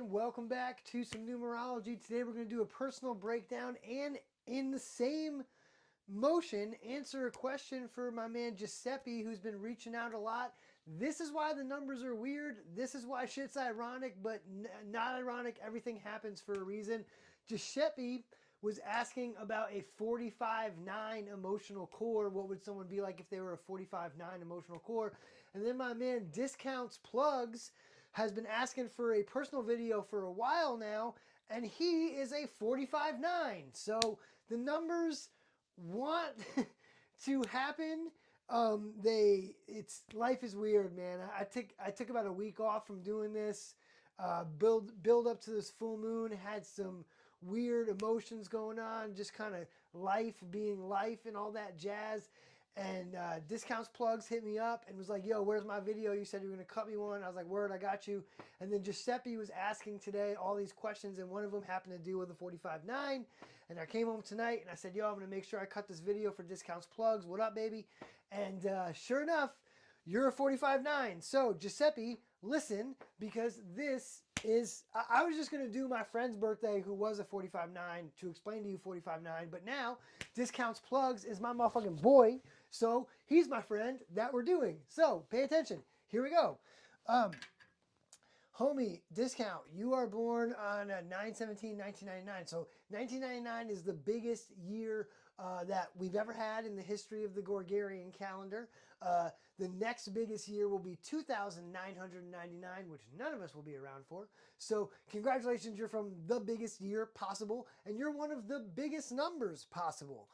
everyone. Welcome back to some numerology. Today we're going to do a personal breakdown and in the same motion answer a question for my man Giuseppe who's been reaching out a lot. This is why the numbers are weird. This is why shit's ironic, but not ironic. Everything happens for a reason. Giuseppe was asking about a 45-9 emotional core. What would someone be like if they were a 45-9 emotional core? And then my man Discounts Plugs has been asking for a personal video for a while now, and he is a 45-9. So the numbers want to happen. It's life is weird, man. I took about a week off from doing this. Build up to this full moon. Had some weird emotions going on, just kind of life being life and all that jazz. And Discounts Plugs hit me up and was like, yo, where's my video? You said you were going to cut me one. I was like, word, I got you. And then Giuseppe was asking today all these questions, and one of them happened to do with the 45-9. And I came home tonight and I said, yo, I'm going to make sure I cut this video for Discounts Plugs. What up, baby? And sure enough, you're a 45-9. So, Giuseppe, listen, because this is, I was just going to do my friend's birthday who was a 45-9 to explain to you 45-9, but now Discounts Plugs is my motherfucking boy. So he's my friend that we're doing. So pay attention. Here we go. Homie, Discount, you are born on 9/17/1999. So 1999 is the biggest year that we've ever had in the history of the Gregorian calendar. The next biggest year will be 2999, which none of us will be around for. So congratulations, you're from the biggest year possible, and you're one of the biggest numbers possible.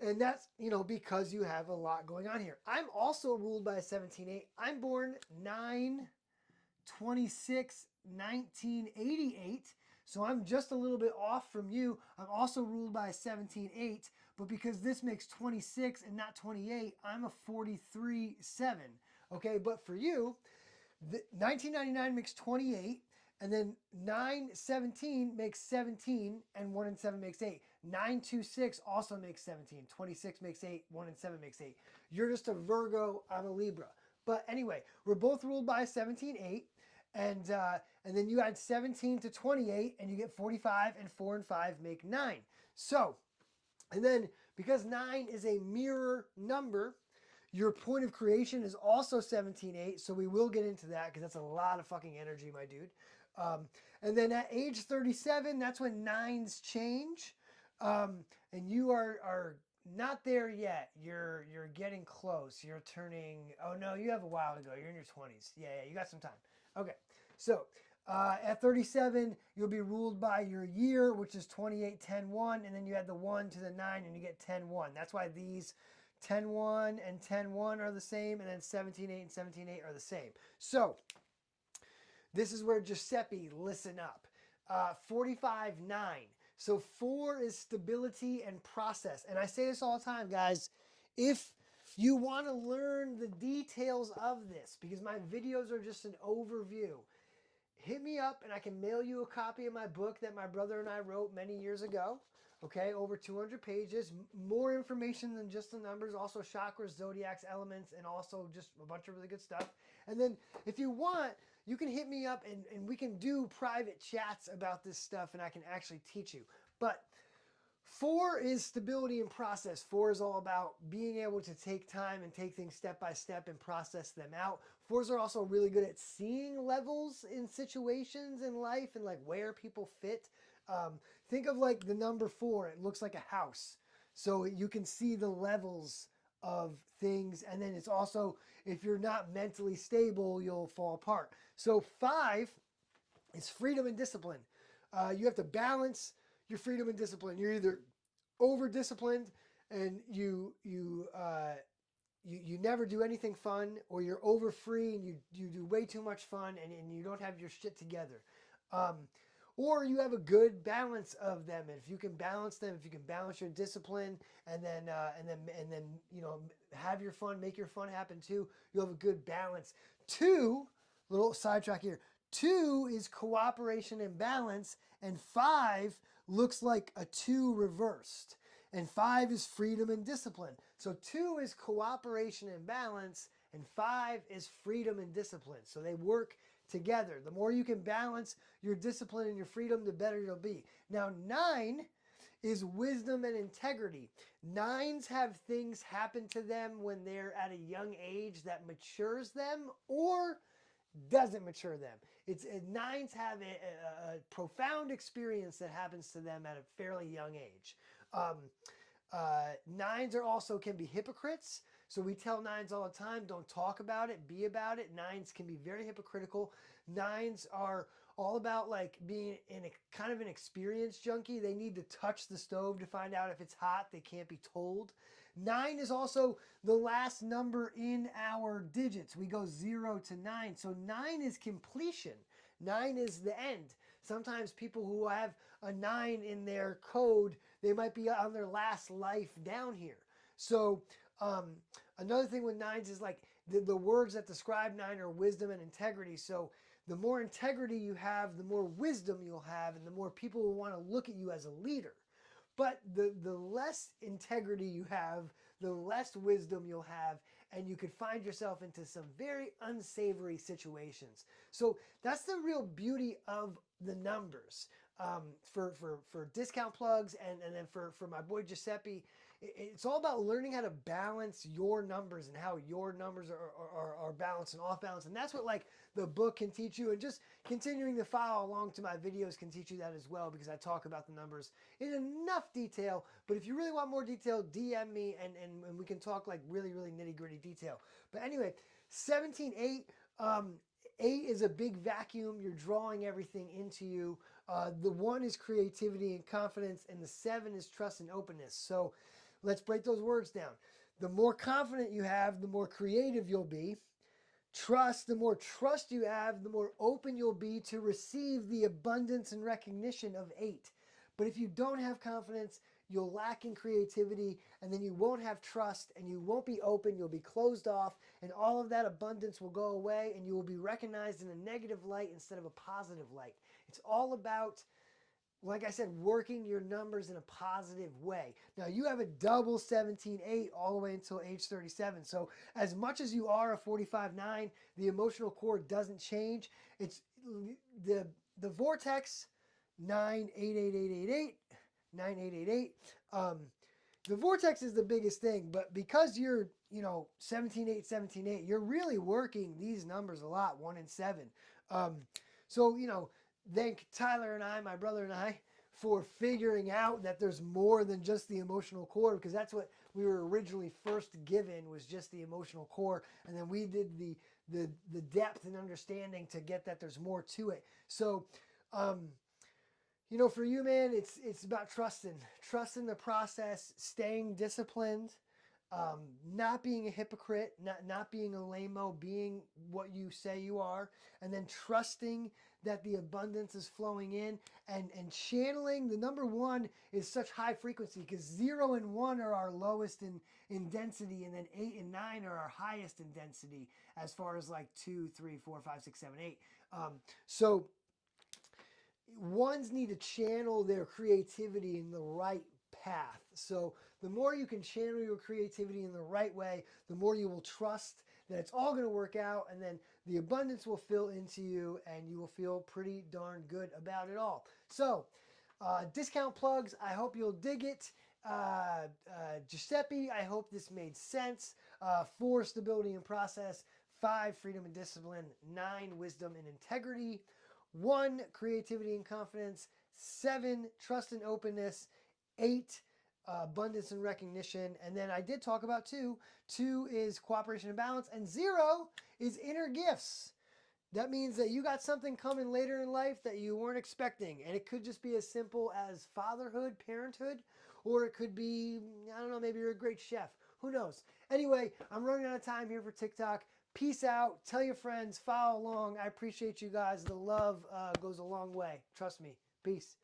And that's, because you have a lot going on here. I'm also ruled by a 17-8. I'm born 9/26/1988. So I'm just a little bit off from you. I'm also ruled by a 17-8. But because this makes 26 and not 28, I'm a 43-7. Okay, but for you, 1999 makes 28. And then 9/17 makes 17, and 1 and 7 makes 8. 9/26 also makes 17. 26 makes 8. 1 and 7 makes 8. You're just a Virgo. I'm a Libra. But anyway, we're both ruled by 17-8. And then you add 17 to 28, and you get 45, and 4 and 5 make 9. So, and then because 9 is a mirror number, your point of creation is also 17-8. So we will get into that because that's a lot of fucking energy, my dude. And then at age 37, that's when nines change. And you are not there yet. You're getting close. You're turning, oh no, you have a while to go. You're in your 20s. Yeah, you got some time. Okay, so at 37, you'll be ruled by your year, which is 28-10-1, and then you add the 1 to the 9, and you get 10-1. That's why these 10-1 and 10-1 are the same, and then 17-8 and 17-8 are the same. So this is where Giuseppe, listen up. 45-9. So 4 is stability and process. And I say this all the time, guys. If you want to learn the details of this, because my videos are just an overview, hit me up and I can mail you a copy of my book that my brother and I wrote many years ago. Okay, over 200 pages. More information than just the numbers. Also chakras, zodiacs, elements, and also just a bunch of really good stuff. And then if you want, you can hit me up and we can do private chats about this stuff and I can actually teach you. But 4 is stability and process. 4 is all about being able to take time and take things step by step and process them out. 4s are also really good at seeing levels in situations in life and like where people fit. Think of like the number 4. It looks like a house. So you can see the levels of things. And then it's also, if you're not mentally stable, you'll fall apart. So 5 is freedom and discipline. You have to balance your freedom and discipline. You're either over disciplined and you never do anything fun, or you're over free and you do way too much fun and you don't have your shit together. Or you have a good balance of them. And if you can balance them, if you can balance your discipline and then have your fun, make your fun happen too, you'll have a good balance. 2, little sidetrack here. 2 is cooperation and balance, and 5 looks like a 2 reversed. And 5 is freedom and discipline. So 2 is cooperation and balance, and 5 is freedom and discipline. So they work together. The more you can balance your discipline and your freedom, the better you'll be. Now, 9 is wisdom and integrity. 9s have things happen to them when they're at a young age that matures them or doesn't mature them. 9s have a profound experience that happens to them at a fairly young age. 9s are also can be hypocrites. So we tell 9s all the time, don't talk about it, be about it. 9s can be very hypocritical. 9s are all about like being in a kind of an experience junkie. They need to touch the stove to find out if it's hot. They can't be told. 9 is also the last number in our digits. We go 0 to 9. So 9 is completion. 9 is the end. Sometimes people who have a 9 in their code, they might be on their last life down here. So another thing with 9s is like the words that describe 9 are wisdom and integrity. So the more integrity you have, the more wisdom you'll have, and the more people will want to look at you as a leader. But the less integrity you have, the less wisdom you'll have, and you could find yourself into some very unsavory situations. So that's the real beauty of the numbers. For discount plugs and then for my boy Giuseppe, it's all about learning how to balance your numbers and how your numbers are balanced and off balance. And that's what like the book can teach you, and just continuing to follow along to my videos can teach you that as well, because I talk about the numbers in enough detail. But if you really want more detail, DM me and we can talk like really nitty gritty detail. But anyway, 17-8, 8 is a big vacuum. You're drawing everything into you. The 1 is creativity and confidence, and the 7 is trust and openness. So let's break those words down. The more confident you have, the more creative you'll be. Trust, the more trust you have, the more open you'll be to receive the abundance and recognition of 8. But if you don't have confidence, you'll lack in creativity, and then you won't have trust, and you won't be open, you'll be closed off, and all of that abundance will go away, and you will be recognized in a negative light instead of a positive light. It's all about, like I said, working your numbers in a positive way. Now, you have a double 17-8 all the way until age 37. So as much as you are a 45-9, the emotional core doesn't change. It's the vortex 9-8-8-8-8-8, 9-8-8-8. The vortex is the biggest thing, but because you're, 17-8, 17-8, you're really working these numbers a lot, 1 and 7. So, thank Tyler and I, my brother and I, for figuring out that there's more than just the emotional core, because that's what we were originally first given, was just the emotional core. And then we did the depth and understanding to get that there's more to it. So, for you, man, it's about trusting the process, staying disciplined, not being a hypocrite, not being a lame-o, being what you say you are, and then trusting that the abundance is flowing in, and channeling. The number 1 is such high frequency, because 0 and 1 are our lowest in density, and then 8 and 9 are our highest in density as far as like 2, 3, 4, 5, 6, 7, 8. So 1s need to channel their creativity in the right path. So the more you can channel your creativity in the right way, the more you will trust that it's all going to work out, and then the abundance will fill into you, and you will feel pretty darn good about it all. So discount plugs, I hope you'll dig it. Giuseppe, I hope this made sense. 4, stability and process. 5, freedom and discipline. 9, wisdom and integrity. 1, creativity and confidence. 7, trust and openness. 8, abundance and recognition. And then I did talk about 2. 2 is cooperation and balance. And 0 is inner gifts. That means that you got something coming later in life that you weren't expecting. And it could just be as simple as fatherhood, parenthood, or it could be, I don't know, maybe you're a great chef. Who knows? Anyway, I'm running out of time here for TikTok. Peace out. Tell your friends. Follow along. I appreciate you guys. The love goes a long way. Trust me. Peace.